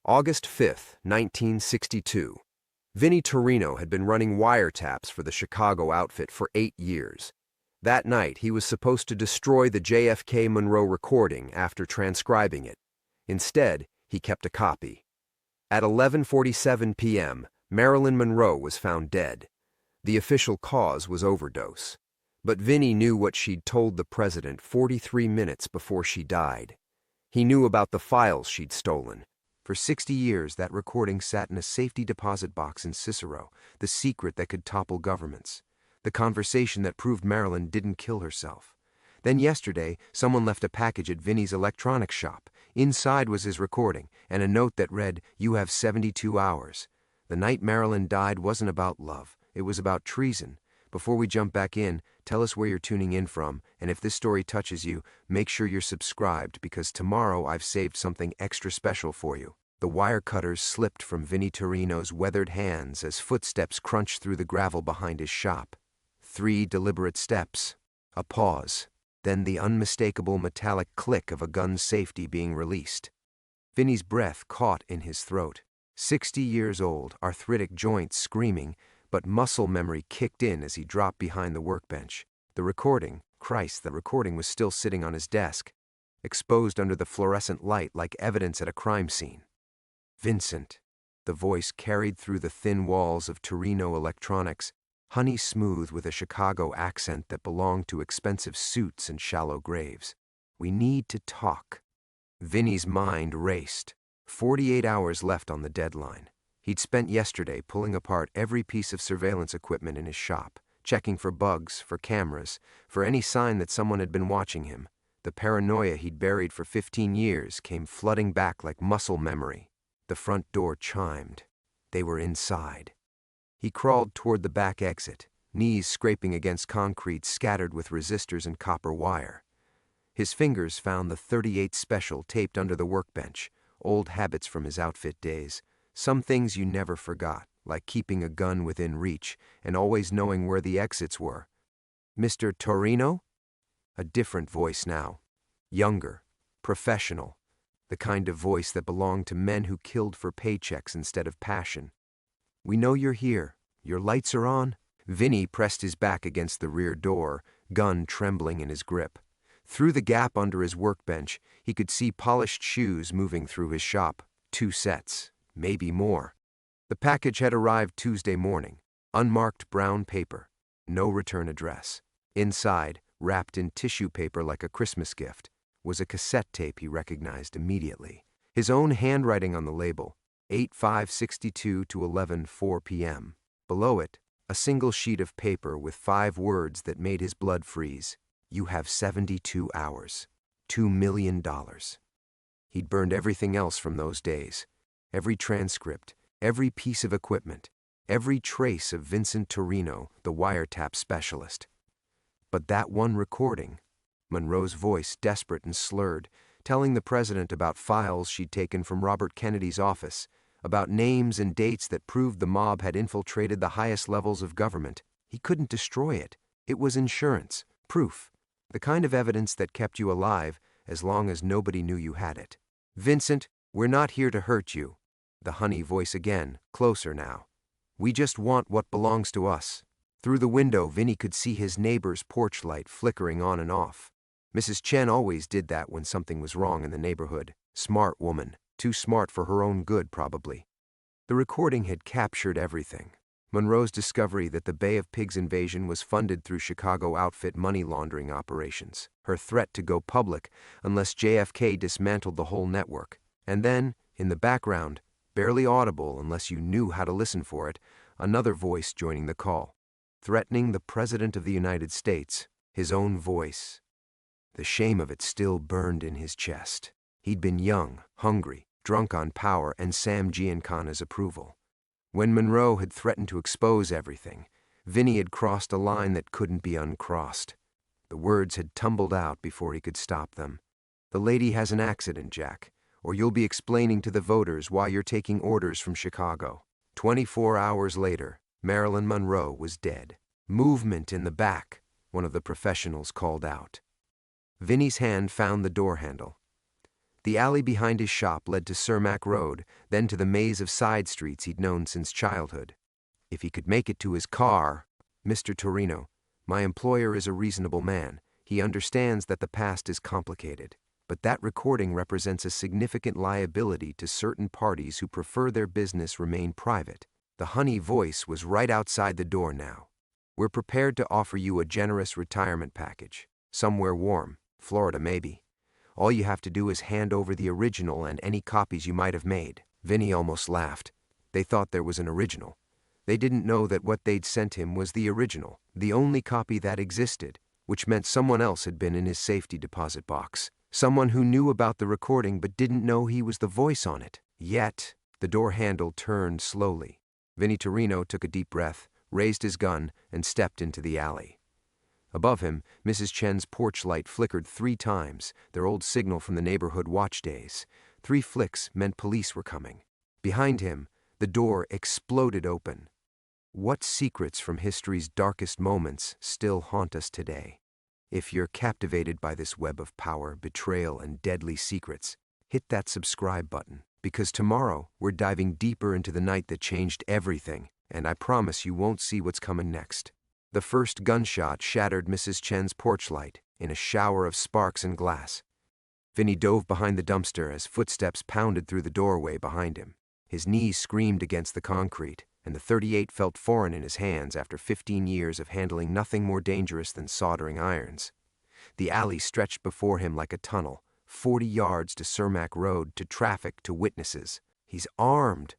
August 5th, 1962. Vinnie Torino had been running wiretaps for the Chicago outfit for 8 years. That night, he was supposed to destroy the JFK Monroe recording after transcribing it. Instead, he kept a copy. At 11:47 p.m., Marilyn Monroe was found dead. The official cause was overdose. But Vinnie knew what she'd told the president 43 minutes before she died. He knew about the files she'd stolen. For 60 years, that recording sat in a safety deposit box in Cicero, the secret that could topple governments. The conversation that proved Marilyn didn't kill herself. Then yesterday, someone left a package at Vinnie's electronics shop. Inside was his recording, and a note that read, "You have 72 hours." The night Marilyn died wasn't about love. It was about treason. Before we jump back in, tell us where you're tuning in from, and if this story touches you, make sure you're subscribed because tomorrow I've saved something extra special for you. The wire cutters slipped from Vinnie Torino's weathered hands as footsteps crunched through the gravel behind his shop. 3 deliberate steps, a pause, then the unmistakable metallic click of a gun's safety being released. Vinnie's breath caught in his throat. 60 years old, arthritic joints screaming, but muscle memory kicked in as he dropped behind the workbench. The recording was still sitting on his desk, exposed under the fluorescent light like evidence at a crime scene. "Vincent," the voice carried through the thin walls of Torino Electronics, honey smooth with a Chicago accent that belonged to expensive suits and shallow graves. "We need to talk." Vinnie's mind raced. 48 hours left on the deadline. He'd spent yesterday pulling apart every piece of surveillance equipment in his shop, checking for bugs, for cameras, for any sign that someone had been watching him. The paranoia he'd buried for 15 years came flooding back like muscle memory. The front door chimed. They were inside. He crawled toward the back exit, knees scraping against concrete scattered with resistors and copper wire. His fingers found the .38 Special taped under the workbench, old habits from his outfit days. Some things you never forgot, like keeping a gun within reach and always knowing where the exits were. "Mr. Torino?" A different voice now. Younger, professional, the kind of voice that belonged to men who killed for paychecks instead of passion. "We know you're here. Your lights are on." Vinnie pressed his back against the rear door, gun trembling in his grip. Through the gap under his workbench, he could see polished shoes moving through his shop. 2 sets. Maybe more. The package had arrived Tuesday morning. Unmarked brown paper. No return address. Inside, wrapped in tissue paper like a Christmas gift, was a cassette tape he recognized immediately. His own handwriting on the label, 8/5/62 to 11/4 p.m. Below it, a single sheet of paper with 5 words that made his blood freeze. "You have 72 hours. $2 million. He'd burned everything else from those days. Every transcript, every piece of equipment, every trace of Vincent Torino, the wiretap specialist. But that one recording, Monroe's voice desperate and slurred, telling the president about files she'd taken from Robert Kennedy's office, about names and dates that proved the mob had infiltrated the highest levels of government. He couldn't destroy it. It was insurance, proof, the kind of evidence that kept you alive as long as nobody knew you had it. "Vincent, we're not here to hurt you." The honey voice again, closer now. "We just want what belongs to us." Through the window, Vinnie could see his neighbor's porch light flickering on and off. Mrs. Chen always did that when something was wrong in the neighborhood. Smart woman. Too smart for her own good, probably. The recording had captured everything. Monroe's discovery that the Bay of Pigs invasion was funded through Chicago outfit money laundering operations. Her threat to go public unless JFK dismantled the whole network. And then, in the background, barely audible unless you knew how to listen for it, another voice joining the call. Threatening the President of the United States, his own voice. The shame of it still burned in his chest. He'd been young, hungry, drunk on power and Sam Giancana's approval. When Monroe had threatened to expose everything, Vinnie had crossed a line that couldn't be uncrossed. The words had tumbled out before he could stop them. "The lady has an accident, Jack, or you'll be explaining to the voters why you're taking orders from Chicago." 24 hours later, Marilyn Monroe was dead. "Movement in the back," one of the professionals called out. Vinnie's hand found the door handle. The alley behind his shop led to Cermak Road, then to the maze of side streets he'd known since childhood. If he could make it to his car— "Mr. Torino, my employer is a reasonable man. He understands that the past is complicated. But that recording represents a significant liability to certain parties who prefer their business remain private." The honey voice was right outside the door now. "We're prepared to offer you a generous retirement package. Somewhere warm, Florida maybe. All you have to do is hand over the original and any copies you might have made." Vinny almost laughed. They thought there was an original. They didn't know that what they'd sent him was the original, the only copy that existed, which meant someone else had been in his safety deposit box. Someone who knew about the recording but didn't know he was the voice on it. Yet, the door handle turned slowly. Vinny Torino took a deep breath, raised his gun, and stepped into the alley. Above him, Mrs. Chen's porch light flickered 3 times, their old signal from the neighborhood watch days. 3 flicks meant police were coming. Behind him, the door exploded open. What secrets from history's darkest moments still haunt us today? If you're captivated by this web of power, betrayal, and deadly secrets, hit that subscribe button, because tomorrow we're diving deeper into the night that changed everything, and I promise you won't see what's coming next. The first gunshot shattered Mrs. Chen's porch light in a shower of sparks and glass. Vinny dove behind the dumpster as footsteps pounded through the doorway behind him. His knees screamed against the concrete, and the .38 felt foreign in his hands after 15 years of handling nothing more dangerous than soldering irons. The alley stretched before him like a tunnel, 40 yards to Cermak Road, to traffic, to witnesses. "He's armed."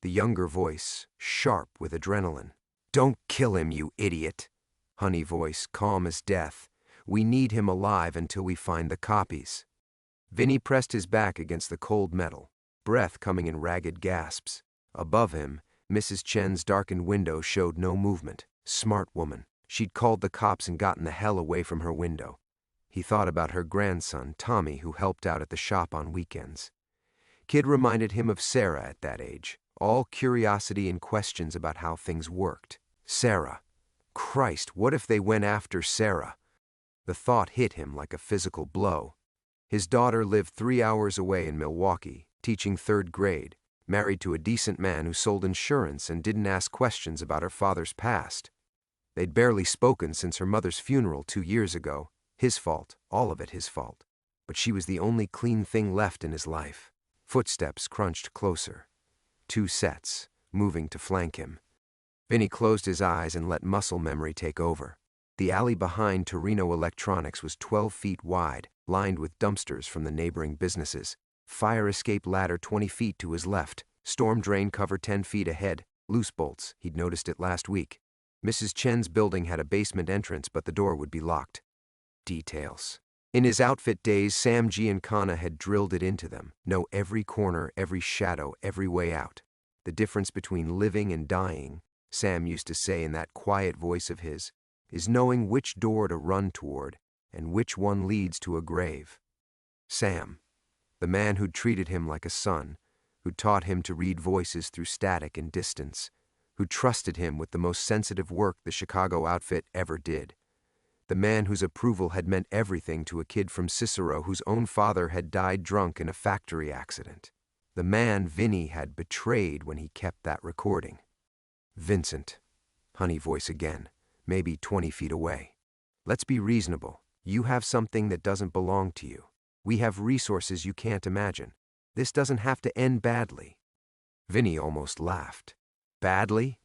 The younger voice, sharp with adrenaline. "Don't kill him, you idiot." Honey voice, calm as death. "We need him alive until we find the copies." Vinny pressed his back against the cold metal, breath coming in ragged gasps. Above him, Mrs. Chen's darkened window showed no movement. Smart woman. She'd called the cops and gotten the hell away from her window. He thought about her grandson, Tommy, who helped out at the shop on weekends. Kid reminded him of Sarah at that age, all curiosity and questions about how things worked. Sarah. Christ, what if they went after Sarah? The thought hit him like a physical blow. His daughter lived 3 hours away in Milwaukee, teaching 3rd grade, married to a decent man who sold insurance and didn't ask questions about her father's past. They'd barely spoken since her mother's funeral 2 years ago. His fault, all of it his fault. But she was the only clean thing left in his life. Footsteps crunched closer. 2 sets, moving to flank him. Vinny closed his eyes and let muscle memory take over. The alley behind Torino Electronics was 12 feet wide, lined with dumpsters from the neighboring businesses. Fire escape ladder 20 feet to his left, storm drain cover 10 feet ahead, loose bolts, he'd noticed it last week. Mrs. Chen's building had a basement entrance, but the door would be locked. Details. In his outfit days, Sam Giancana had drilled it into them. Know every corner, every shadow, every way out. The difference between living and dying, Sam used to say in that quiet voice of his, is knowing which door to run toward and which one leads to a grave. Sam, the man who'd treated him like a son, who'd taught him to read voices through static and distance, who trusted him with the most sensitive work the Chicago outfit ever did. The man whose approval had meant everything to a kid from Cicero whose own father had died drunk in a factory accident. The man Vinny had betrayed when he kept that recording. "Vincent," honey voice again, maybe 20 feet away. "Let's be reasonable. You have something that doesn't belong to you. We have resources you can't imagine. This doesn't have to end badly." Vinny almost laughed. Badly?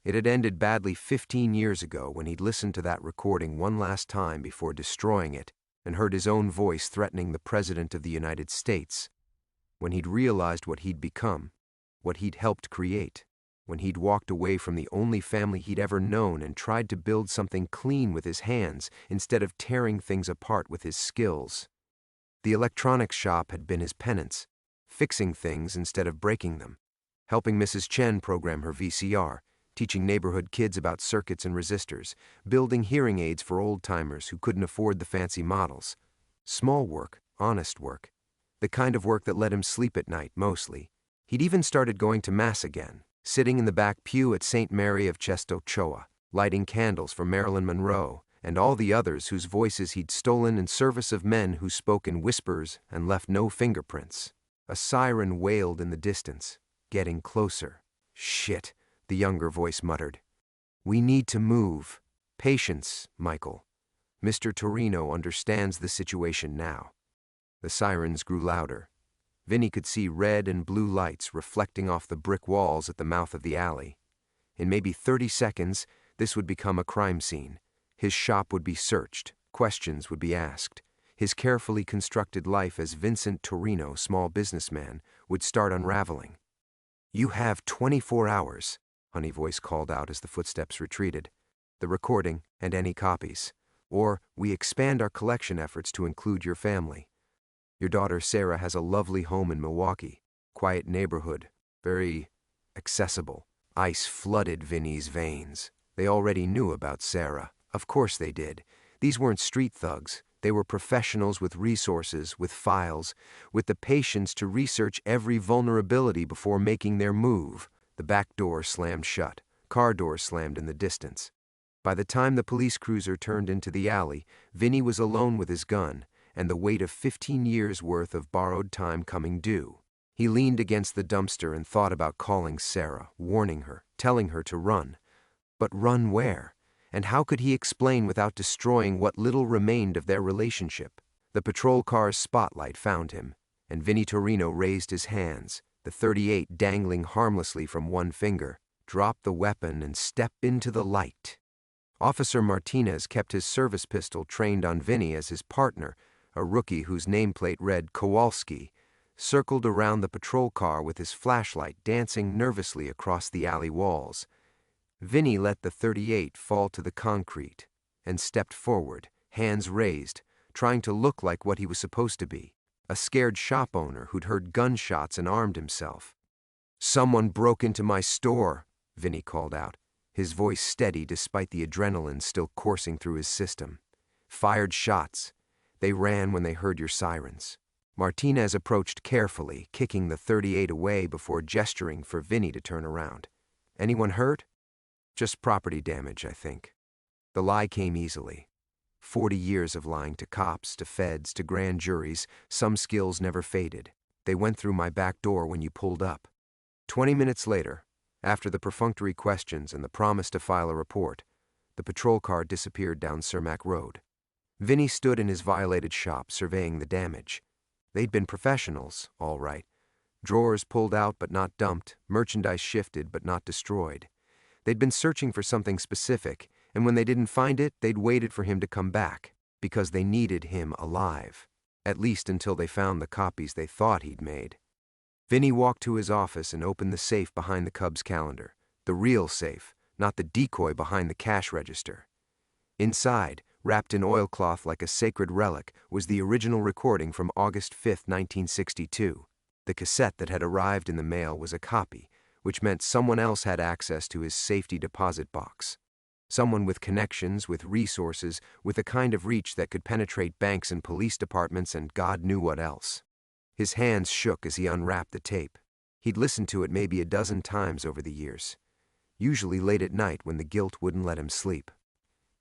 It had ended badly 15 years ago when he'd listened to that recording one last time before destroying it and heard his own voice threatening the President of the United States. When he'd realized what he'd become, what he'd helped create. When he'd walked away from the only family he'd ever known and tried to build something clean with his hands instead of tearing things apart with his skills. The electronics shop had been his penance, fixing things instead of breaking them, helping Mrs. Chen program her VCR, teaching neighborhood kids about circuits and resistors, building hearing aids for old-timers who couldn't afford the fancy models. Small work, honest work, the kind of work that let him sleep at night, mostly. He'd even started going to Mass again, sitting in the back pew at St. Mary of Czestochowa, lighting candles for Marilyn Monroe and all the others whose voices he'd stolen in service of men who spoke in whispers and left no fingerprints. A siren wailed in the distance, getting closer. "Shit," the younger voice muttered. "We need to move. Patience, Michael. Mr. Torino understands the situation now." The sirens grew louder. Vinny could see red and blue lights reflecting off the brick walls at the mouth of the alley. In maybe 30 seconds, this would become a crime scene. His shop would be searched, questions would be asked. His carefully constructed life as Vincent Torino, small businessman, would start unraveling. "You have 24 hours, Honey Voice called out as the footsteps retreated. "The recording and any copies. Or we expand our collection efforts to include your family. Your daughter Sarah has a lovely home in Milwaukee. Quiet neighborhood. Very accessible." Ice flooded Vinny's veins. They already knew about Sarah. Of course they did. These weren't street thugs. They were professionals with resources, with files, with the patience to research every vulnerability before making their move. The back door slammed shut. Car doors slammed in the distance. By the time the police cruiser turned into the alley, Vinny was alone with his gun, and the weight of 15 years' worth of borrowed time coming due. He leaned against the dumpster and thought about calling Sarah, warning her, telling her to run. But run where? And how could he explain without destroying what little remained of their relationship? The patrol car's spotlight found him, and Vinny Torino raised his hands, the .38 dangling harmlessly from one finger, dropped the weapon and stepped into the light. Officer Martinez kept his service pistol trained on Vinny as his partner, a rookie whose nameplate read Kowalski, circled around the patrol car with his flashlight dancing nervously across the alley walls. Vinny let the .38 fall to the concrete and stepped forward, hands raised, trying to look like what he was supposed to be, a scared shop owner who'd heard gunshots and armed himself. "Someone broke into my store," Vinny called out, his voice steady despite the adrenaline still coursing through his system. "Fired shots. They ran when they heard your sirens." Martinez approached carefully, kicking the .38 away before gesturing for Vinny to turn around. "Anyone hurt?" "Just property damage, I think." The lie came easily. 40 years of lying to cops, to feds, to grand juries, some skills never faded. "They went through my back door when you pulled up." 20 minutes later, after the perfunctory questions and the promise to file a report, the patrol car disappeared down Cermak Road. Vinny stood in his violated shop, surveying the damage. They'd been professionals, all right. Drawers pulled out but not dumped, merchandise shifted but not destroyed. They'd been searching for something specific, and when they didn't find it, they'd waited for him to come back, because they needed him alive, at least until they found the copies they thought he'd made. Vinny walked to his office and opened the safe behind the Cubs calendar, the real safe, not the decoy behind the cash register. Inside, wrapped in oilcloth like a sacred relic, was the original recording from August 5, 1962. The cassette that had arrived in the mail was a copy, which meant someone else had access to his safety deposit box. Someone with connections, with resources, with a kind of reach that could penetrate banks and police departments and God knew what else. His hands shook as he unwrapped the tape. He'd listened to it maybe a dozen times over the years, usually late at night when the guilt wouldn't let him sleep.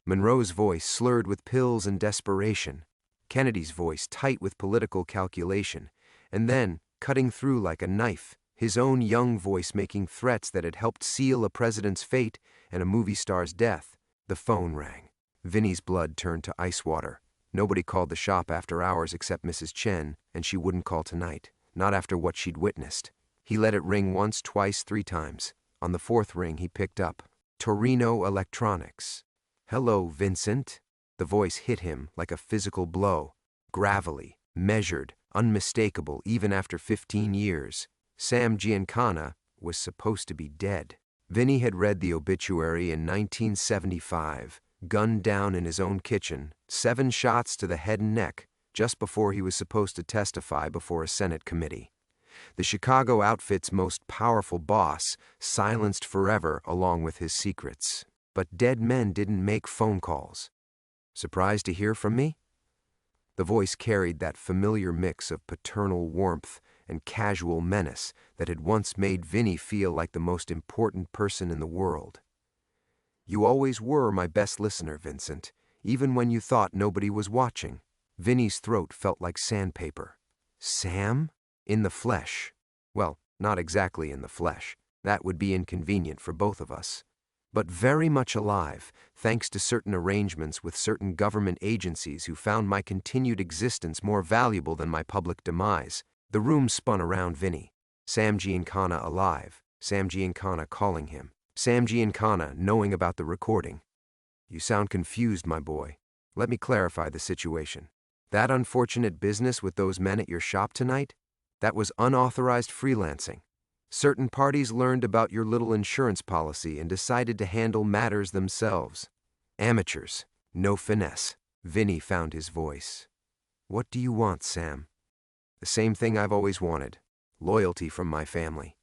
Monroe's voice slurred with pills and desperation, Kennedy's voice tight with political calculation, and then, cutting through like a knife, his own young voice making threats that had helped seal a president's fate and a movie star's death. The phone rang. Vinny's blood turned to ice water. Nobody called the shop after hours except Mrs. Chen, and she wouldn't call tonight, not after what she'd witnessed. He let it ring once, twice, 3 times. On the 4th ring, he picked up. "Torino Electronics." "Hello, Vincent." The voice hit him like a physical blow, gravelly, measured, unmistakable even after 15 years. Sam Giancana was supposed to be dead. Vinny had read the obituary in 1975, gunned down in his own kitchen, 7 shots to the head and neck, just before he was supposed to testify before a Senate committee. The Chicago outfit's most powerful boss, silenced forever along with his secrets. But dead men didn't make phone calls. "Surprised to hear from me?" The voice carried that familiar mix of paternal warmth and casual menace that had once made Vinny feel like the most important person in the world. "You always were my best listener, Vincent, even when you thought nobody was watching. Vinny's throat felt like sandpaper. Sam? In the flesh. Well, not exactly in the flesh. That would be inconvenient for both of us. But very much alive, thanks to certain arrangements with certain government agencies who found my continued existence more valuable than my public demise. The room spun around Vinny. Sam Giancana alive. Sam Giancana calling him. Sam Giancana knowing about the recording. You sound confused, my boy. Let me clarify the situation. That unfortunate business with those men at your shop tonight? That was unauthorized freelancing. Certain parties learned about your little insurance policy and decided to handle matters themselves. Amateurs, no finesse. Vinny found his voice. What do you want, Sam? The same thing I've always wanted. Loyalty from my family.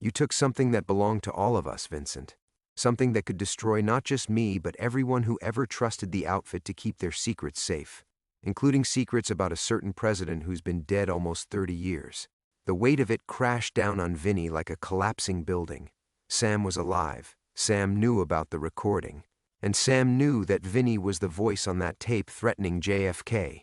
You took something that belonged to all of us, Vincent. Something that could destroy not just me, but everyone who ever trusted the outfit to keep their secrets safe, including secrets about a certain president who's been dead almost 30 years. The weight of it crashed down on Vinny like a collapsing building. Sam was alive. Sam knew about the recording. And Sam knew that Vinny was the voice on that tape threatening JFK.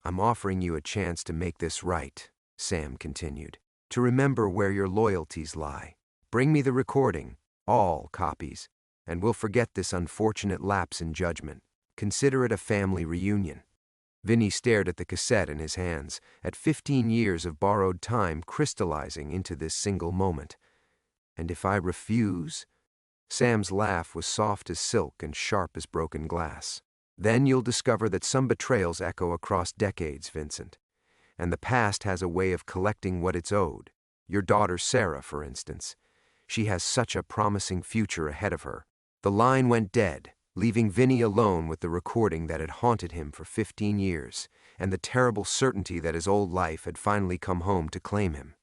I'm offering you a chance to make this right, Sam continued. To remember where your loyalties lie. Bring me the recording, all copies, and we'll forget this unfortunate lapse in judgment. Consider it a family reunion. Vinny stared at the cassette in his hands, at 15 years of borrowed time crystallizing into this single moment. And if I refuse? Sam's laugh was soft as silk and sharp as broken glass. Then you'll discover that some betrayals echo across decades, Vincent. And the past has a way of collecting what it's owed. Your daughter Sarah, for instance. She has such a promising future ahead of her. The line went dead, leaving Vinny alone with the recording that had haunted him for 15 years, and the terrible certainty that his old life had finally come home to claim him.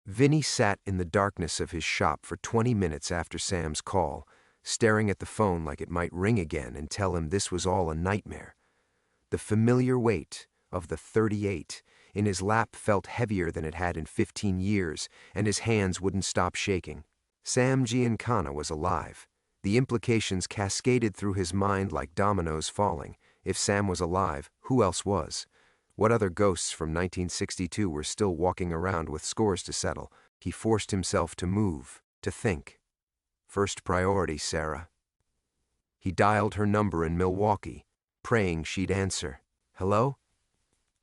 Vinny sat in the darkness of his shop for 20 minutes after Sam's call, staring at the phone like it might ring again and tell him this was all a nightmare. The familiar weight of the 38 in his lap felt heavier than it had in 15 years, and his hands wouldn't stop shaking. Sam Giancana was alive. The implications cascaded through his mind like dominoes falling. If Sam was alive, who else was? What other ghosts from 1962 were still walking around with scores to settle? He forced himself to move, to think. First priority, Sarah. He dialed her number in Milwaukee, praying she'd answer. Hello?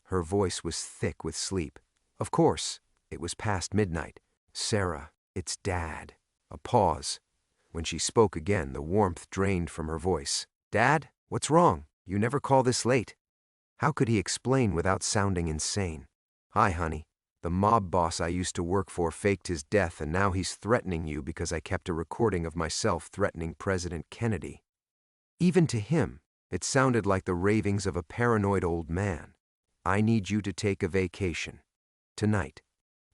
Her voice was thick with sleep. Of course, it was past midnight. Sarah, it's Dad. A pause. When she spoke again, the warmth drained from her voice. Dad, what's wrong? You never call this late. How could he explain without sounding insane? Hi, honey. The mob boss I used to work for faked his death, and now he's threatening you because I kept a recording of myself threatening President Kennedy. Even to him, it sounded like the ravings of a paranoid old man. I need you to take a vacation. Tonight.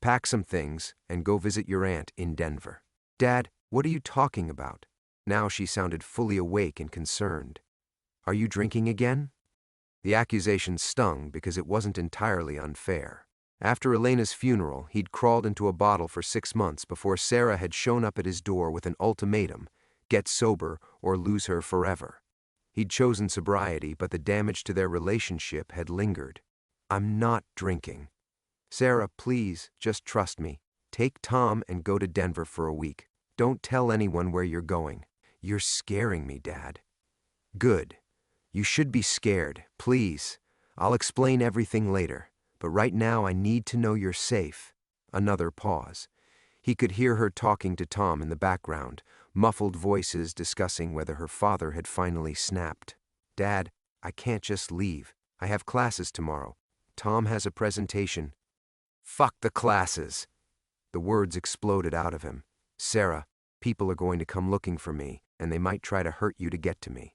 Pack some things and go visit your aunt in Denver. Dad, what are you talking about? Now she sounded fully awake and concerned. Are you drinking again? The accusation stung because it wasn't entirely unfair. After Elena's funeral, he'd crawled into a bottle for 6 months before Sarah had shown up at his door with an ultimatum: get sober or lose her forever. He'd chosen sobriety, but the damage to their relationship had lingered. I'm not drinking. Sarah, please, just trust me. Take Tom and go to Denver for a week. Don't tell anyone where you're going. You're scaring me, Dad. Good. You should be scared. Please. I'll explain everything later. But right now I need to know you're safe. Another pause. He could hear her talking to Tom in the background, muffled voices discussing whether her father had finally snapped. Dad, I can't just leave. I have classes tomorrow. Tom has a presentation. Fuck the classes. The words exploded out of him. Sarah, people are going to come looking for me, and they might try to hurt you to get to me.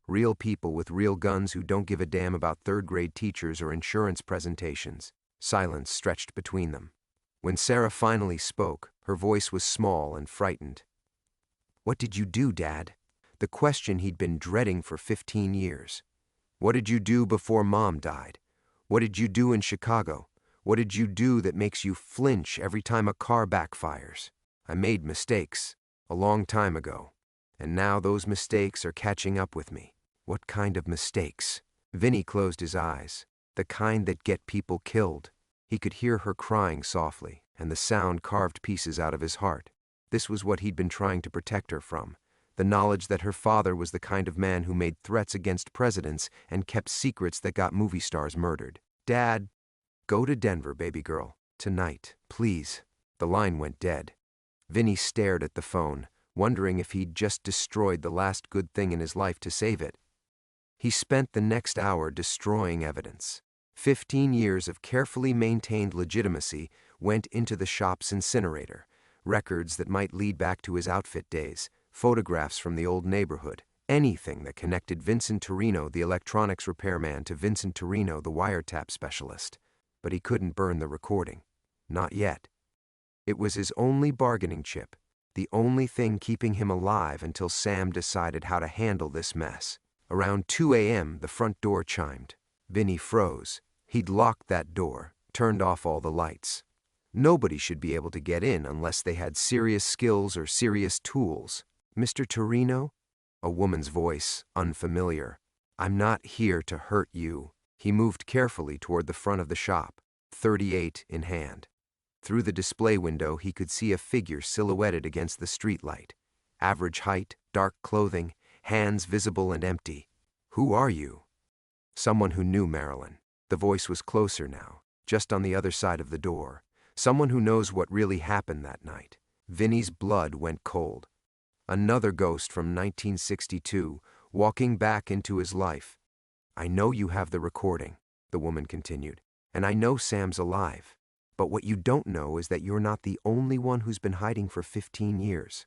Real people with real guns who don't give a damn about third-grade teachers or insurance presentations. Silence stretched between them. When Sarah finally spoke, her voice was small and frightened. What did you do, Dad? The question he'd been dreading for 15 years. What did you do before Mom died? What did you do in Chicago? What did you do that makes you flinch every time a car backfires? I made mistakes a long time ago, and now those mistakes are catching up with me. What kind of mistakes? Vinny closed his eyes. The kind that get people killed. He could hear her crying softly, and the sound carved pieces out of his heart. This was what he'd been trying to protect her from. The knowledge that her father was the kind of man who made threats against presidents and kept secrets that got movie stars murdered. Dad, go to Denver, baby girl. Tonight, please. The line went dead. Vinny stared at the phone, wondering if he'd just destroyed the last good thing in his life to save it. He spent the next hour destroying evidence. 15 years of carefully maintained legitimacy went into the shop's incinerator. Records that might lead back to his outfit days, photographs from the old neighborhood, anything that connected Vincent Torino, the electronics repairman, to Vincent Torino, the wiretap specialist. But he couldn't burn the recording. Not yet. It was his only bargaining chip, the only thing keeping him alive until Sam decided how to handle this mess. Around 2 a.m., the front door chimed. Vinny froze. He'd locked that door, turned off all the lights. Nobody should be able to get in unless they had serious skills or serious tools. Mr. Torino? A woman's voice, unfamiliar. I'm not here to hurt you. He moved carefully toward the front of the shop, 38 in hand. Through the display window, he could see a figure silhouetted against the streetlight. Average height, dark clothing, hands visible and empty. Who are you? Someone who knew Marilyn. The voice was closer now, just on the other side of the door. Someone who knows what really happened that night. Vinny's blood went cold. Another ghost from 1962, walking back into his life. I know you have the recording, the woman continued, and I know Sam's alive. But what you don't know is that you're not the only one who's been hiding for 15 years.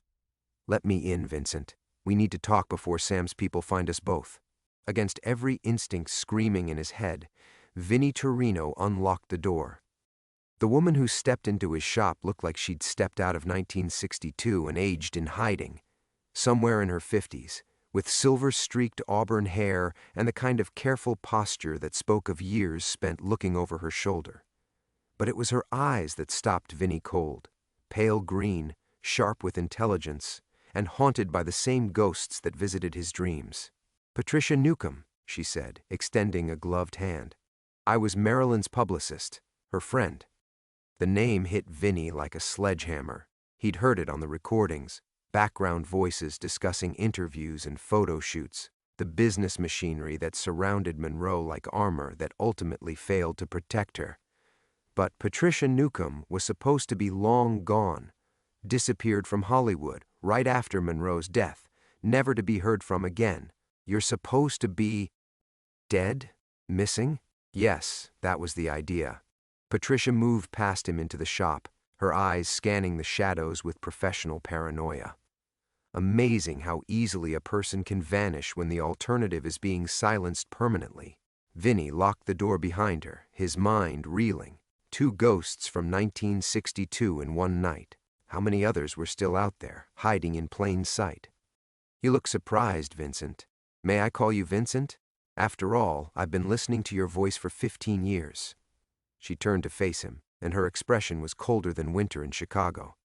Let me in, Vincent. We need to talk before Sam's people find us both. Against every instinct screaming in his head, Vinny Torino unlocked the door. The woman who stepped into his shop looked like she'd stepped out of 1962 and aged in hiding, somewhere in her 50s, with silver-streaked auburn hair and the kind of careful posture that spoke of years spent looking over her shoulder. But it was her eyes that stopped Vinny cold, pale green, sharp with intelligence, and haunted by the same ghosts that visited his dreams. Patricia Newcomb, she said, extending a gloved hand. I was Marilyn's publicist, her friend. The name hit Vinny like a sledgehammer. He'd heard it on the recordings, background voices discussing interviews and photo shoots, the business machinery that surrounded Monroe like armor that ultimately failed to protect her. But Patricia Newcomb was supposed to be long gone, disappeared from Hollywood right after Monroe's death, never to be heard from again. You're supposed to be dead? Missing? Yes, that was the idea. Patricia moved past him into the shop, her eyes scanning the shadows with professional paranoia. Amazing how easily a person can vanish when the alternative is being silenced permanently. Vinny locked the door behind her, his mind reeling. 2 ghosts from 1962 in one night. How many others were still out there, hiding in plain sight? You look surprised, Vincent. May I call you Vincent? After all, I've been listening to your voice for 15 years. She turned to face him, and her expression was colder than winter in Chicago.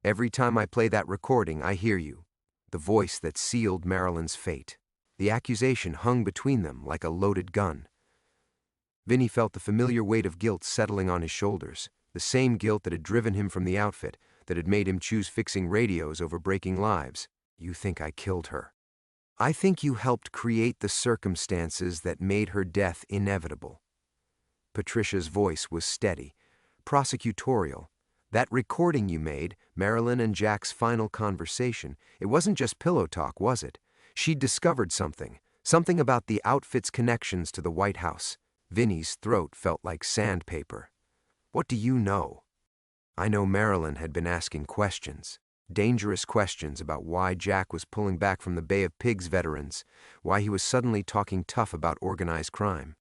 Every time I play that recording, I hear you. The voice that sealed Marilyn's fate. The accusation hung between them like a loaded gun. Vinny felt the familiar weight of guilt settling on his shoulders, the same guilt that had driven him from the outfit, that had made him choose fixing radios over breaking lives. You think I killed her. I think you helped create the circumstances that made her death inevitable. Patricia's voice was steady, prosecutorial. That recording you made, Marilyn and Jack's final conversation, it wasn't just pillow talk, was it? She'd discovered something about the outfit's connections to the White House. Vinny's throat felt like sandpaper. What do you know? I know Marilyn had been asking questions, dangerous questions about why Jack was pulling back from the Bay of Pigs veterans, why he was suddenly talking tough about organized crime.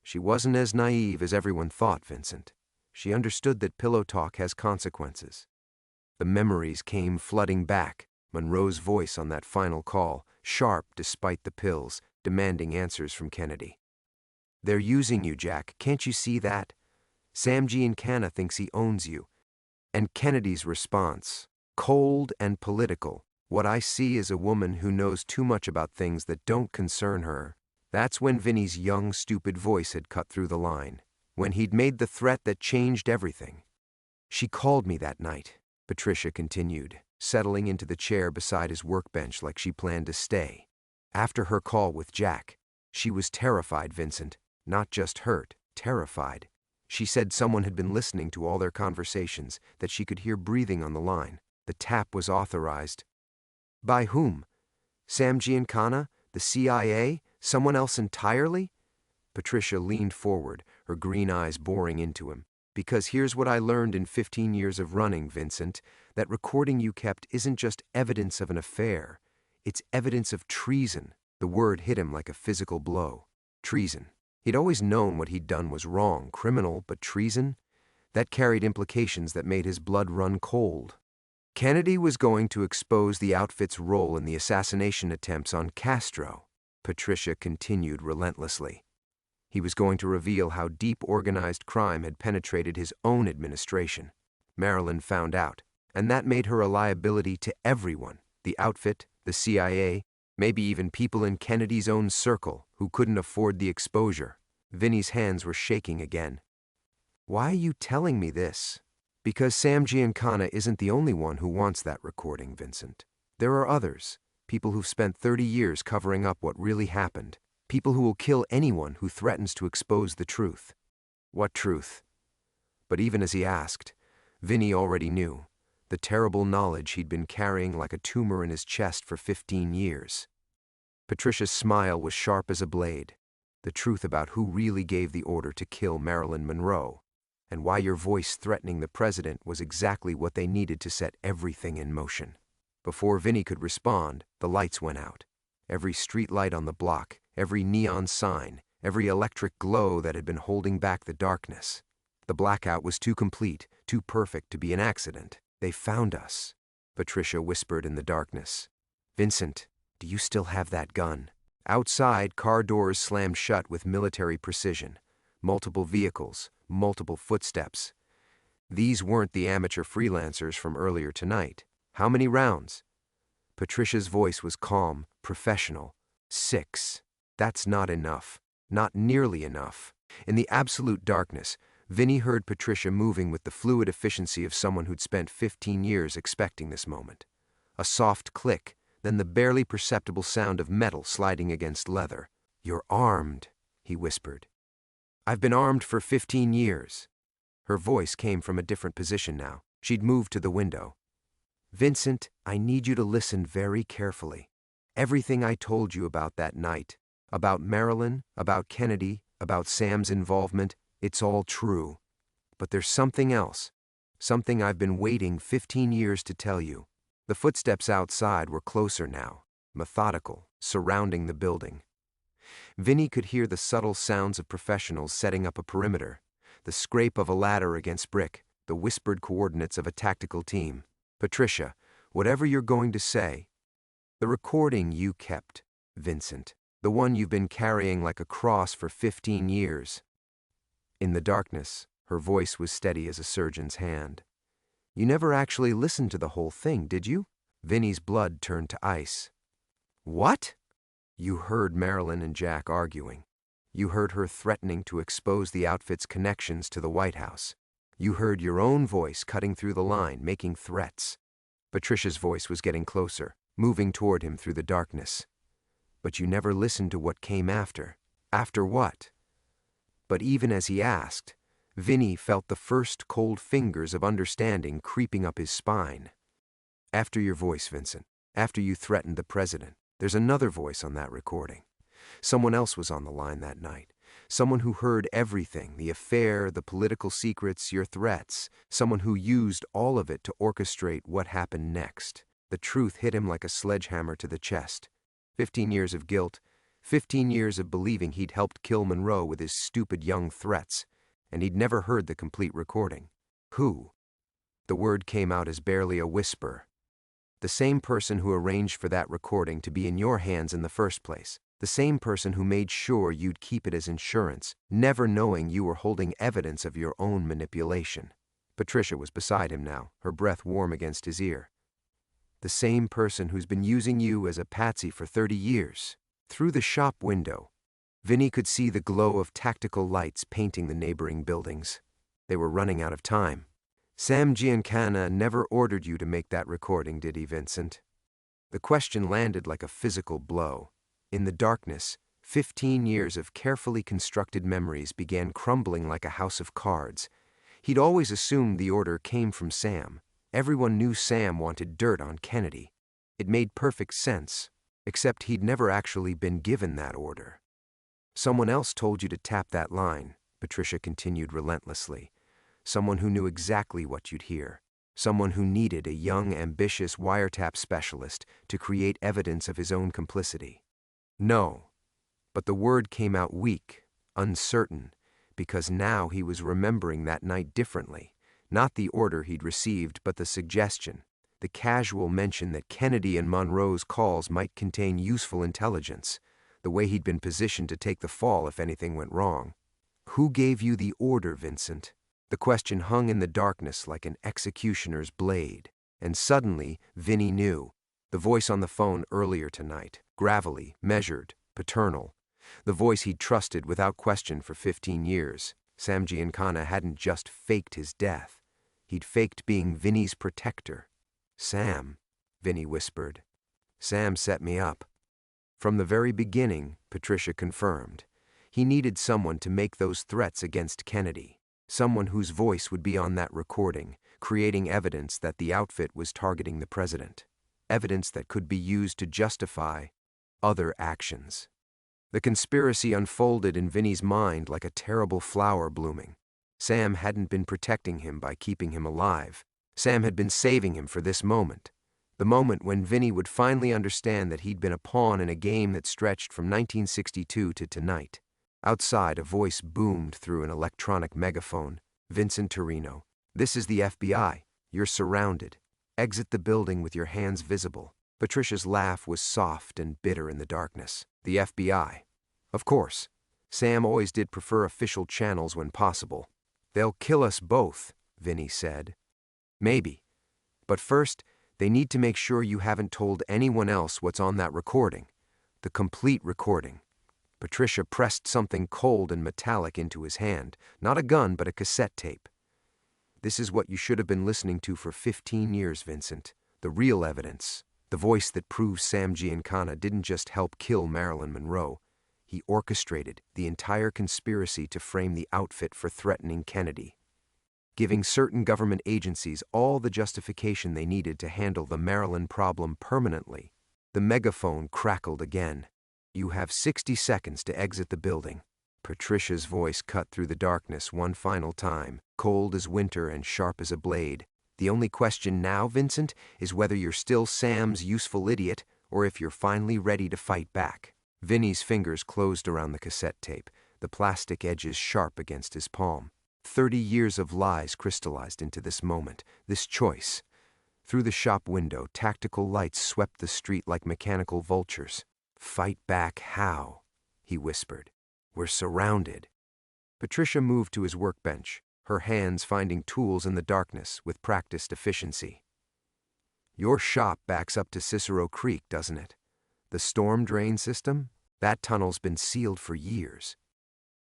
She wasn't as naive as everyone thought, Vincent. She understood that pillow talk has consequences. The memories came flooding back, Monroe's voice on that final call, sharp despite the pills, demanding answers from Kennedy. They're using you, Jack. Can't you see that? Sam Giancana thinks he owns you. And Kennedy's response, cold and political, What I see is a woman who knows too much about things that don't concern her. That's when Vinny's young, stupid voice had cut through the line. When he'd made the threat that changed everything. She called me that night, Patricia continued, settling into the chair beside his workbench like she planned to stay. After her call with Jack, she was terrified, Vincent. Not just hurt, terrified. She said someone had been listening to all their conversations, that she could hear breathing on the line. The tap was authorized. By whom? Sam Giancana? The CIA? Someone else entirely? Patricia leaned forward, her green eyes boring into him. Because here's what I learned in 15 years of running, Vincent. That recording you kept isn't just evidence of an affair. It's evidence of treason. The word hit him like a physical blow. Treason. He'd always known what he'd done was wrong, criminal, but treason? That carried implications that made his blood run cold. Kennedy was going to expose the outfit's role in the assassination attempts on Castro, Patricia continued relentlessly. He was going to reveal how deep organized crime had penetrated his own administration. Marilyn found out, and that made her a liability to everyone, the outfit, the CIA, maybe even people in Kennedy's own circle who couldn't afford the exposure. Vinny's hands were shaking again. Why are you telling me this? Because Sam Giancana isn't the only one who wants that recording, Vincent. There are others, people who've spent 30 years covering up what really happened, people who will kill anyone who threatens to expose the truth. What truth? But even as he asked, Vinny already knew, the terrible knowledge he'd been carrying like a tumor in his chest for 15 years. Patricia's smile was sharp as a blade. The truth about who really gave the order to kill Marilyn Monroe, and why your voice threatening the president was exactly what they needed to set everything in motion. Before Vinny could respond, the lights went out. Every street light on the block, every neon sign, every electric glow that had been holding back the darkness. The blackout was too complete, too perfect to be an accident. They found us, Patricia whispered in the darkness. Vincent, do you still have that gun? Outside, car doors slammed shut with military precision. Multiple vehicles, multiple footsteps. These weren't the amateur freelancers from earlier tonight. How many rounds? Patricia's voice was calm, professional. 6. That's not enough. Not nearly enough. In the absolute darkness, Vinny heard Patricia moving with the fluid efficiency of someone who'd spent 15 years expecting this moment. A soft click, then the barely perceptible sound of metal sliding against leather. You're armed, he whispered. I've been armed for 15 years. Her voice came from a different position now. She'd moved to the window. Vincent, I need you to listen very carefully. Everything I told you about that night, about Marilyn, about Kennedy, about Sam's involvement, it's all true. But there's something else. Something I've been waiting 15 years to tell you. The footsteps outside were closer now, methodical, surrounding the building. Vinny could hear the subtle sounds of professionals setting up a perimeter, the scrape of a ladder against brick, the whispered coordinates of a tactical team. Patricia, whatever you're going to say, the recording you kept, Vincent, the one you've been carrying like a cross for 15 years. In the darkness, her voice was steady as a surgeon's hand. You never actually listened to the whole thing, did you? Vinny's blood turned to ice. What? You heard Marilyn and Jack arguing. You heard her threatening to expose the outfit's connections to the White House. You heard your own voice cutting through the line, making threats. Patricia's voice was getting closer, moving toward him through the darkness. But you never listened to what came after. After what? But even as he asked, Vinny felt the first cold fingers of understanding creeping up his spine. After your voice, Vincent, after you threatened the president, there's another voice on that recording. Someone else was on the line that night. Someone who heard everything, the affair, the political secrets, your threats. Someone who used all of it to orchestrate what happened next. The truth hit him like a sledgehammer to the chest. 15 years of guilt, 15 years of believing he'd helped kill Monroe with his stupid young threats, and he'd never heard the complete recording. Who? The word came out as barely a whisper. The same person who arranged for that recording to be in your hands in the first place. The same person who made sure you'd keep it as insurance, never knowing you were holding evidence of your own manipulation. Patricia was beside him now, her breath warm against his ear. The same person who's been using you as a patsy for 30 years. Through the shop window, Vinny could see the glow of tactical lights painting the neighboring buildings. They were running out of time. Sam Giancana never ordered you to make that recording, did he, Vincent? The question landed like a physical blow. In the darkness, 15 years of carefully constructed memories began crumbling like a house of cards. He'd always assumed the order came from Sam. Everyone knew Sam wanted dirt on Kennedy. It made perfect sense, except he'd never actually been given that order. Someone else told you to tap that line, Patricia continued relentlessly. Someone who knew exactly what you'd hear. Someone who needed a young, ambitious wiretap specialist to create evidence of his own complicity. No, but the word came out weak, uncertain, because now he was remembering that night differently. Not the order he'd received, but the suggestion, the casual mention that Kennedy and Monroe's calls might contain useful intelligence, the way he'd been positioned to take the fall if anything went wrong. Who gave you the order, Vincent? The question hung in the darkness like an executioner's blade. And suddenly, Vinny knew. The voice on the phone earlier tonight, gravelly, measured, paternal. The voice he'd trusted without question for 15 years. Sam Giancana hadn't just faked his death. He'd faked being Vinny's protector. Sam, Vinny whispered. Sam set me up. From the very beginning, Patricia confirmed. He needed someone to make those threats against Kennedy. Someone whose voice would be on that recording, creating evidence that the outfit was targeting the president. Evidence that could be used to justify other actions. The conspiracy unfolded in Vinny's mind like a terrible flower blooming. Sam hadn't been protecting him by keeping him alive. Sam had been saving him for this moment. The moment when Vinny would finally understand that he'd been a pawn in a game that stretched from 1962 to tonight. Outside, a voice boomed through an electronic megaphone. Vincent Torino, this is the FBI. You're surrounded. Exit the building with your hands visible. Patricia's laugh was soft and bitter in the darkness. The FBI. Of course. Sam always did prefer official channels when possible. They'll kill us both, Vinny said. Maybe. But first, they need to make sure you haven't told anyone else what's on that recording. The complete recording. Patricia pressed something cold and metallic into his hand. Not a gun, but a cassette tape. This is what you should have been listening to for 15 years, Vincent. The real evidence. The voice that proves Sam Giancana didn't just help kill Marilyn Monroe. He orchestrated the entire conspiracy to frame the outfit for threatening Kennedy, giving certain government agencies all the justification they needed to handle the Marilyn problem permanently. The megaphone crackled again. You have 60 seconds to exit the building. Patricia's voice cut through the darkness one final time, cold as winter and sharp as a blade. The only question now, Vincent, is whether you're still Sam's useful idiot or if you're finally ready to fight back. Vinny's fingers closed around the cassette tape, the plastic edges sharp against his palm. 30 years of lies crystallized into this moment, this choice. Through the shop window, tactical lights swept the street like mechanical vultures. Fight back how? He whispered. We're surrounded. Patricia moved to his workbench, her hands finding tools in the darkness with practiced efficiency. Your shop backs up to Cicero Creek, doesn't it? The storm drain system? That tunnel's been sealed for years.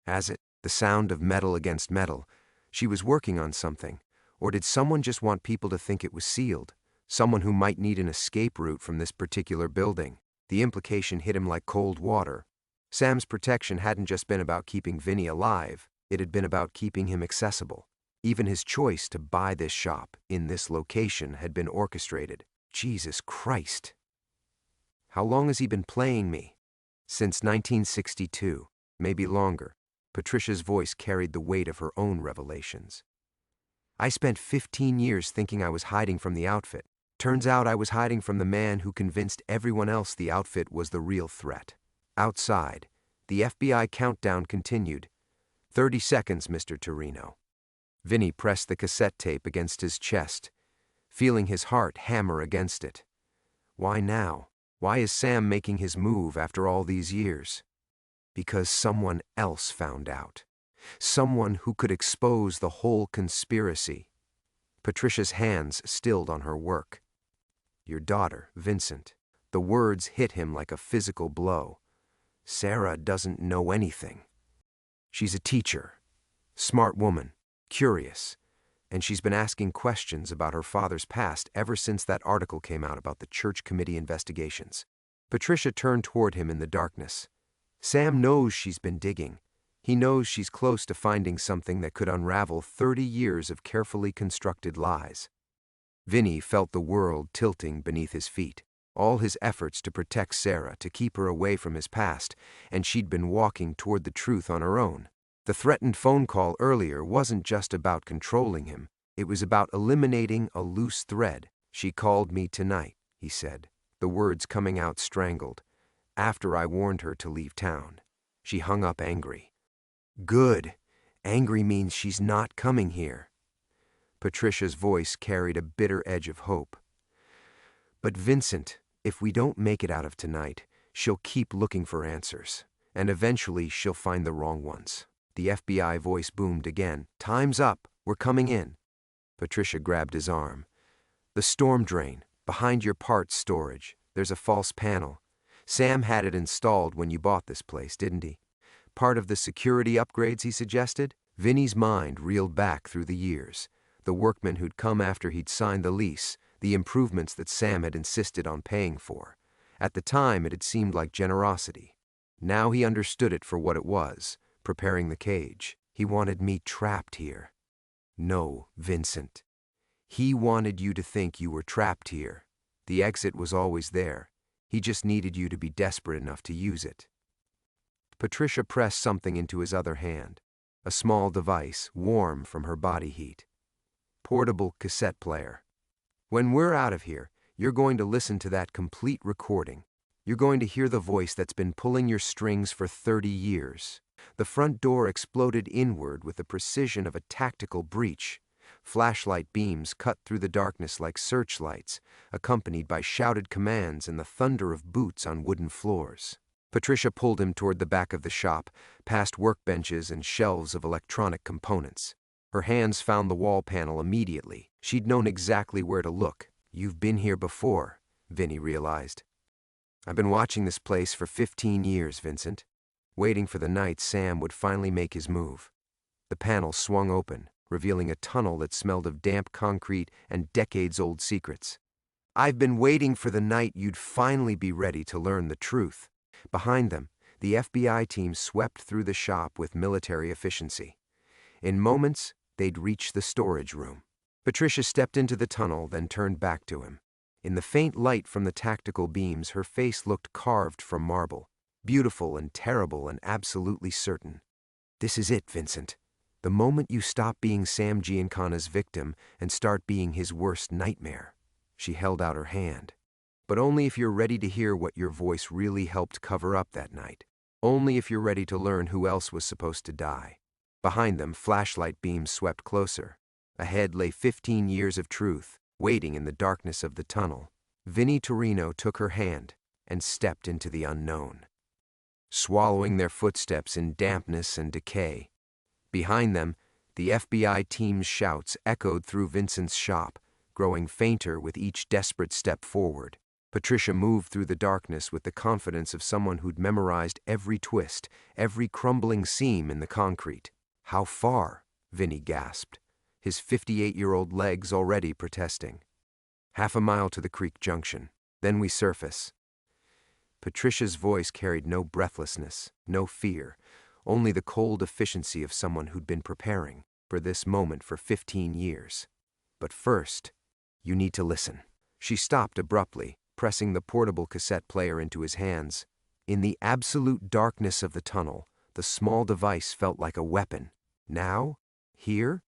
Has it? The sound of metal against metal. She was working on something. Or did someone just want people to think it was sealed? Someone who might need an escape route from this particular building. The implication hit him like cold water. Sam's protection hadn't just been about keeping Vinny alive. It had been about keeping him accessible. Even his choice to buy this shop, in this location, had been orchestrated. Jesus Christ. How long has he been playing me? Since 1962, maybe longer. Patricia's voice carried the weight of her own revelations. I spent 15 years thinking I was hiding from the outfit. Turns out I was hiding from the man who convinced everyone else the outfit was the real threat. Outside, the FBI countdown continued. 30 seconds, Mr. Torino. Vinny pressed the cassette tape against his chest, feeling his heart hammer against it. Why now? Why is Sam making his move after all these years? Because someone else found out. Someone who could expose the whole conspiracy. Patricia's hands stilled on her work. Your daughter, Vincent. The words hit him like a physical blow. Sarah doesn't know anything. She's a teacher, smart woman, curious, and she's been asking questions about her father's past ever since that article came out about the church committee investigations. Patricia turned toward him in the darkness. Sam knows she's been digging. He knows she's close to finding something that could unravel 30 years of carefully constructed lies. Vinny felt the world tilting beneath his feet. All his efforts to protect Sarah, to keep her away from his past, and she'd been walking toward the truth on her own. The threatened phone call earlier wasn't just about controlling him. It was about eliminating a loose thread. "She called me tonight," he said, the words coming out strangled, "after I warned her to leave town. She hung up angry." "Good. Angry means she's not coming here." Patricia's voice carried a bitter edge of hope. "But Vincent, if we don't make it out of tonight, she'll keep looking for answers, and eventually she'll find the wrong ones." The FBI voice boomed again. "Time's up. We're coming in." Patricia grabbed his arm. "The storm drain, behind your parts storage. There's a false panel. Sam had it installed when you bought this place, didn't he? Part of the security upgrades he suggested?" Vinny's mind reeled back through the years. The workmen who'd come after he'd signed the lease, the improvements that Sam had insisted on paying for. At the time, it had seemed like generosity. Now he understood it for what it was, preparing the cage. "He wanted me trapped here." "No, Vincent. He wanted you to think you were trapped here. The exit was always there. He just needed you to be desperate enough to use it." Patricia pressed something into his other hand, a small device, warm from her body heat. "Portable cassette player. When we're out of here, you're going to listen to that complete recording. You're going to hear the voice that's been pulling your strings for 30 years. The front door exploded inward with the precision of a tactical breach. Flashlight beams cut through the darkness like searchlights, accompanied by shouted commands and the thunder of boots on wooden floors." Patricia pulled him toward the back of the shop, past workbenches and shelves of electronic components. Her hands found the wall panel immediately. She'd known exactly where to look. "You've been here before," Vinny realized. "I've been watching this place for 15 years, Vincent, waiting for the night Sam would finally make his move." The panel swung open, revealing a tunnel that smelled of damp concrete and decades-old secrets. "I've been waiting for the night you'd finally be ready to learn the truth." Behind them, the FBI team swept through the shop with military efficiency. In moments, they'd reach the storage room. Patricia stepped into the tunnel, then turned back to him. In the faint light from the tactical beams, her face looked carved from marble, beautiful and terrible and absolutely certain. "This is it, Vincent. The moment you stop being Sam Giancana's victim and start being his worst nightmare." She held out her hand. "But only if you're ready to hear what your voice really helped cover up that night. Only if you're ready to learn who else was supposed to die." Behind them, flashlight beams swept closer. Ahead lay 15 years of truth, waiting in the darkness of the tunnel. Vinny Torino took her hand and stepped into the unknown, swallowing their footsteps in dampness and decay. Behind them, the FBI team's shouts echoed through Vincent's shop, growing fainter with each desperate step forward. Patricia moved through the darkness with the confidence of someone who'd memorized every twist, every crumbling seam in the concrete. "How far?" Vinny gasped, his 58-year-old legs already protesting. "Half a mile to the creek junction. Then we surface." Patricia's voice carried no breathlessness, no fear, only the cold efficiency of someone who'd been preparing for this moment for 15 years. "But first, you need to listen." She stopped abruptly, pressing the portable cassette player into his hands. In the absolute darkness of the tunnel, the small device felt like a weapon. Now? Here?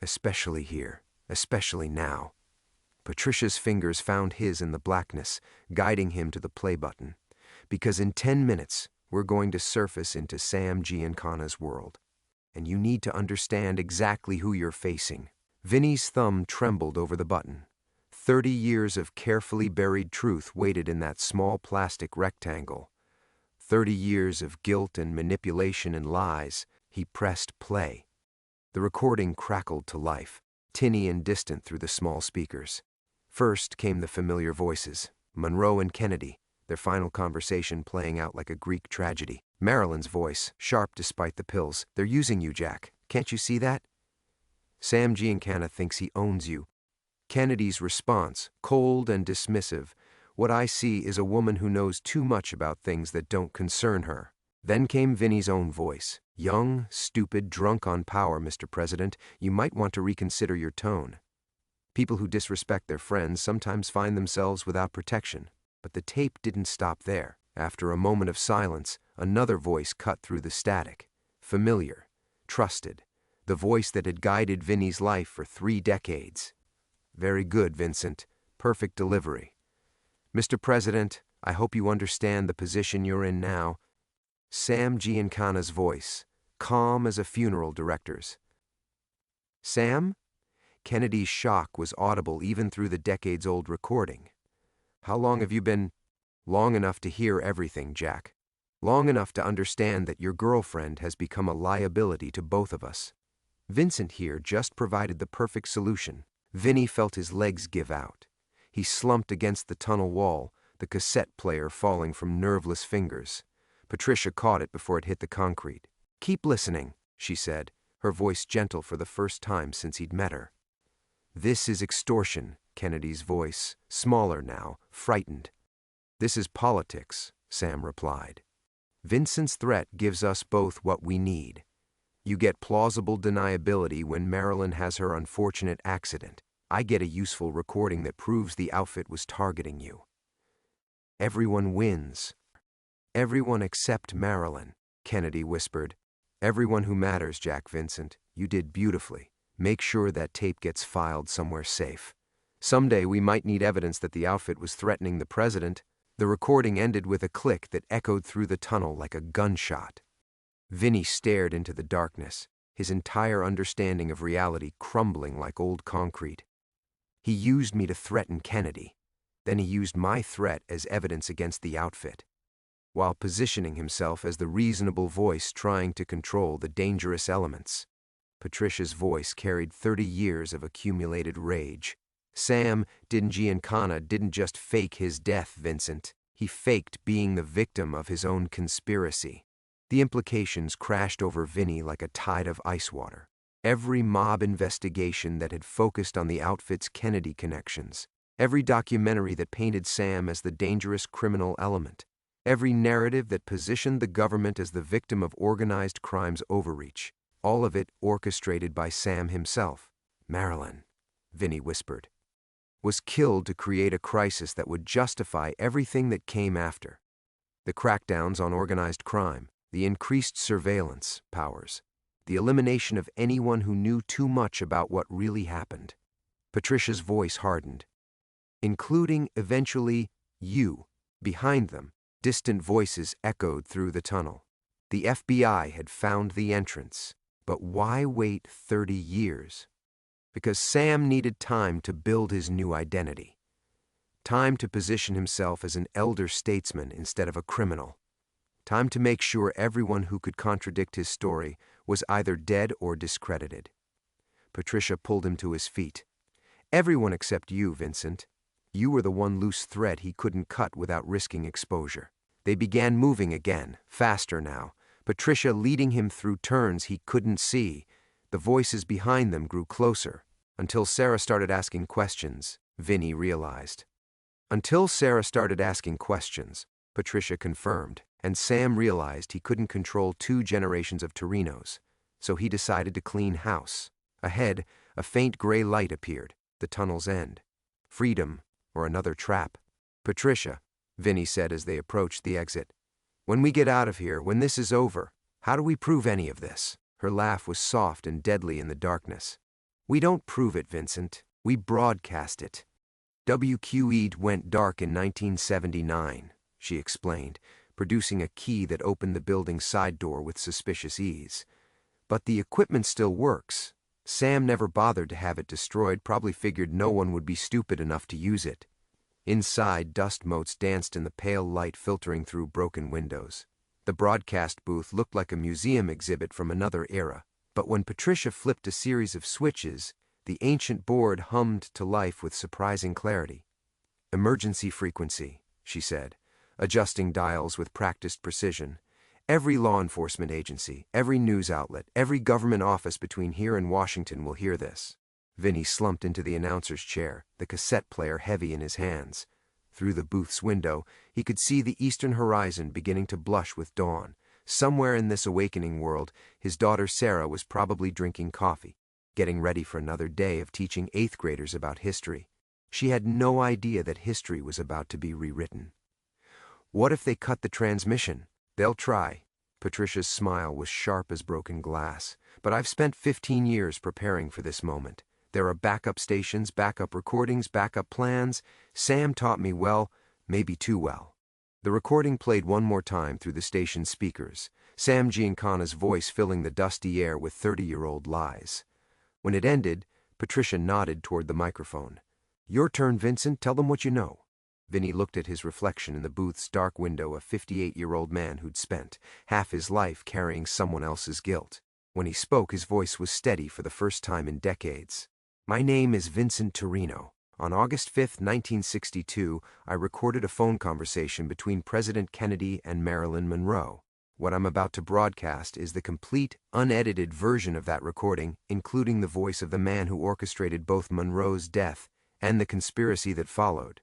Especially here. Especially now. Patricia's fingers found his in the blackness, guiding him to the play button. "Because in 10 minutes, we're going to surface into Sam Giancana's world. And you need to understand exactly who you're facing." Vinny's thumb trembled over the button. 30 years of carefully buried truth waited in that small plastic rectangle. 30 years of guilt and manipulation and lies. He pressed play. The recording crackled to life, tinny and distant through the small speakers. First came the familiar voices, Monroe and Kennedy, their final conversation playing out like a Greek tragedy. Marilyn's voice, sharp despite the pills. "They're using you, Jack. Can't you see that? Sam Giancana thinks he owns you." Kennedy's response, cold and dismissive. "What I see is a woman who knows too much about things that don't concern her." Then came Vinny's own voice. "Young, stupid, drunk on power, Mr. President. You might want to reconsider your tone. People who disrespect their friends sometimes find themselves without protection." But the tape didn't stop there. After a moment of silence, another voice cut through the static. Familiar, trusted, the voice that had guided Vinny's life for 3 decades. "Very good, Vincent. Perfect delivery. Mr. President, I hope you understand the position you're in now." Sam Giancana's voice, calm as a funeral director's. "Sam?" Kennedy's shock was audible even through the decades-old recording. "How long have you been—" "Long enough to hear everything, Jack. Long enough to understand that your girlfriend has become a liability to both of us. Vincent here just provided the perfect solution." Vinny felt his legs give out. He slumped against the tunnel wall, the cassette player falling from nerveless fingers. Patricia caught it before it hit the concrete. "Keep listening," she said, her voice gentle for the first time since he'd met her. "This is extortion," Kennedy's voice, smaller now, frightened. "This is politics," Sam replied. "Vincent's threat gives us both what we need. You get plausible deniability when Marilyn has her unfortunate accident. I get a useful recording that proves the outfit was targeting you. Everyone wins. Everyone except Marilyn," Kennedy whispered. "Everyone who matters, Jack Vincent. You did beautifully. Make sure that tape gets filed somewhere safe. Someday we might need evidence that the outfit was threatening the president." The recording ended with a click that echoed through the tunnel like a gunshot. Vinny stared into the darkness, his entire understanding of reality crumbling like old concrete. "He used me to threaten Kennedy. Then he used my threat as evidence against the outfit, while positioning himself as the reasonable voice trying to control the dangerous elements." Patricia's voice carried 30 years of accumulated rage. "Sam Giancana didn't just fake his death, Vincent. He faked being the victim of his own conspiracy." The implications crashed over Vinny like a tide of ice water. Every mob investigation that had focused on the outfit's Kennedy connections, every documentary that painted Sam as the dangerous criminal element, every narrative that positioned the government as the victim of organized crime's overreach, all of it orchestrated by Sam himself. "Marilyn," Vinny whispered, "was killed to create a crisis that would justify everything that came after. The crackdowns on organized crime, the increased surveillance powers, the elimination of anyone who knew too much about what really happened." Patricia's voice hardened. "Including, eventually, you." Behind them, distant voices echoed through the tunnel. The FBI had found the entrance. But why wait 30 years? Because Sam needed time to build his new identity. Time to position himself as an elder statesman instead of a criminal. Time to make sure everyone who could contradict his story was either dead or discredited. Patricia pulled him to his feet. "Everyone except you, Vincent. You were the one loose thread he couldn't cut without risking exposure." They began moving again, faster now, Patricia leading him through turns he couldn't see. The voices behind them grew closer, until Sarah started asking questions, Vinny realized. Until Sarah started asking questions, Patricia confirmed, and Sam realized he couldn't control 2 generations of Torinos, so he decided to clean house. Ahead, a faint gray light appeared, the tunnel's end. Freedom, or another trap. "Patricia," Vinny said as they approached the exit, "when we get out of here, when this is over, how do we prove any of this?" Her laugh was soft and deadly in the darkness. "We don't prove it, Vincent. We broadcast it. WQED went dark in 1979, she explained, producing a key that opened the building's side door with suspicious ease. "But the equipment still works. Sam never bothered to have it destroyed, probably figured no one would be stupid enough to use it." Inside, dust motes danced in the pale light filtering through broken windows. The broadcast booth looked like a museum exhibit from another era, but when Patricia flipped a series of switches, The ancient board hummed to life with surprising clarity. "Emergency frequency," she said, adjusting dials with practiced precision. "Every law enforcement agency, every news outlet, every government office between here and Washington will hear this." Vinny slumped into the announcer's chair, the cassette player heavy in his hands. Through the booth's window, he could see the eastern horizon beginning to blush with dawn. Somewhere in this awakening world, his daughter Sarah was probably drinking coffee, getting ready for another day of teaching 8th graders about history. She had no idea that history was about to be rewritten. "What if they cut the transmission?" "They'll try." Patricia's smile was sharp as broken glass. "But I've spent 15 years preparing for this moment. There are backup stations, backup recordings, backup plans. Sam taught me well, maybe too well." The recording played one more time through the station's speakers, Sam Giancana's voice filling the dusty air with 30-year-old lies. When it ended, Patricia nodded toward the microphone. "Your turn, Vincent. Tell them what you know." Vinny looked at his reflection in the booth's dark window, a 58-year-old man who'd spent half his life carrying someone else's guilt. When he spoke, his voice was steady for the first time in decades. "My name is Vincent Torino. On August 5, 1962, I recorded a phone conversation between President Kennedy and Marilyn Monroe. What I'm about to broadcast is the complete, unedited version of that recording, including the voice of the man who orchestrated both Monroe's death and the conspiracy that followed."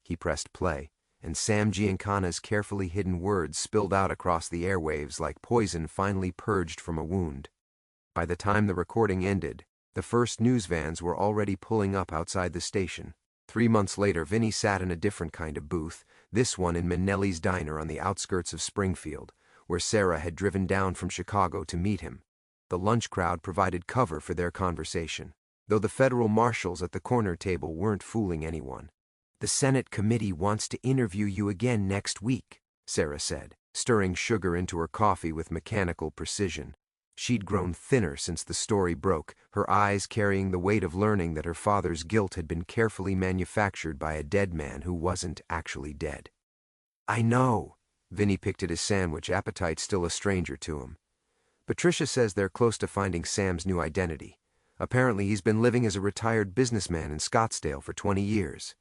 He pressed play, and Sam Giancana's carefully hidden words spilled out across the airwaves like poison finally purged from a wound. By the time the recording ended, the first news vans were already pulling up outside the station. 3 months later, Vinny sat in a different kind of booth, this one in Minnelli's Diner on the outskirts of Springfield, where Sarah had driven down from Chicago to meet him. The lunch crowd provided cover for their conversation, though the federal marshals at the corner table weren't fooling anyone. "The Senate committee wants to interview you again next week," Sarah said, stirring sugar into her coffee with mechanical precision. She'd grown thinner since the story broke, her eyes carrying the weight of learning that her father's guilt had been carefully manufactured by a dead man who wasn't actually dead. "I know." Vinny picked at his sandwich, appetite still a stranger to him. "Patricia says they're close to finding Sam's new identity. Apparently he's been living as a retired businessman in Scottsdale for 20 years.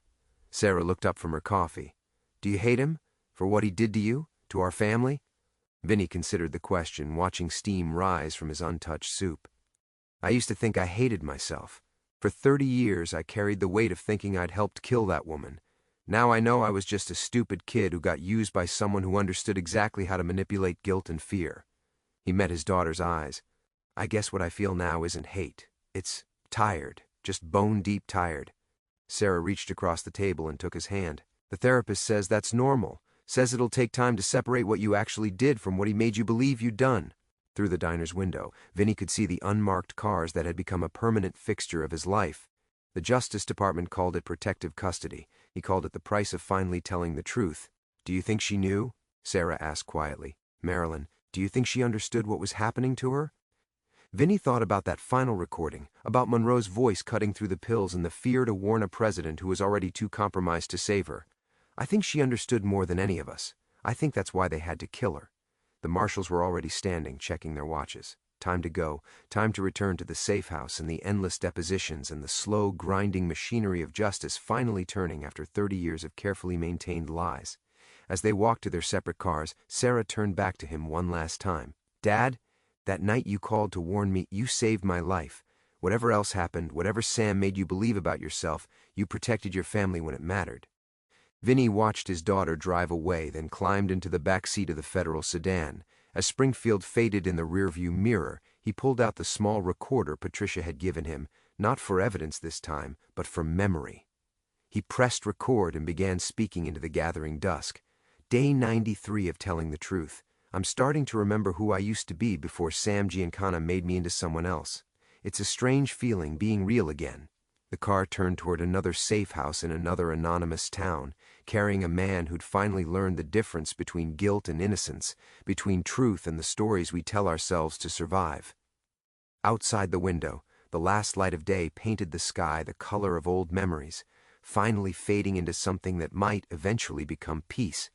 Sarah looked up from her coffee. "Do you hate him? For what he did to you? To our family?" Vinny considered the question, watching steam rise from his untouched soup. "I used to think I hated myself. For 30 years I carried the weight of thinking I'd helped kill that woman. Now I know I was just a stupid kid who got used by someone who understood exactly how to manipulate guilt and fear." He met his daughter's eyes. "I guess what I feel now isn't hate. It's tired, just bone-deep tired." Sarah reached across the table and took his hand. "The therapist says that's normal. Says it'll take time to separate what you actually did from what he made you believe you'd done." Through the diner's window, Vinny could see the unmarked cars that had become a permanent fixture of his life. The Justice Department called it protective custody. He called it the price of finally telling the truth. "Do you think she knew?" Sarah asked quietly. "Marilyn, do you think she understood what was happening to her?" Vinny thought about that final recording, about Monroe's voice cutting through the pills and the fear to warn a president who was already too compromised to save her. "I think she understood more than any of us. I think that's why they had to kill her." The marshals were already standing, checking their watches. Time to go, time to return to the safe house and the endless depositions and the slow, grinding machinery of justice finally turning after 30 years of carefully maintained lies. As they walked to their separate cars, Sarah turned back to him one last time. "Dad, that night you called to warn me, you saved my life. Whatever else happened, whatever Sam made you believe about yourself, you protected your family when it mattered." Vinny watched his daughter drive away, then climbed into the back seat of the federal sedan. As Springfield faded in the rearview mirror, he pulled out the small recorder Patricia had given him, not for evidence this time, but for memory. He pressed record and began speaking into the gathering dusk. "Day 93 of telling the truth. I'm starting to remember who I used to be before Sam Giancana made me into someone else. It's a strange feeling, being real again." The car turned toward another safe house in another anonymous town, carrying a man who'd finally learned the difference between guilt and innocence, between truth and the stories we tell ourselves to survive. Outside the window, the last light of day painted the sky the color of old memories, finally fading into something that might eventually become peace.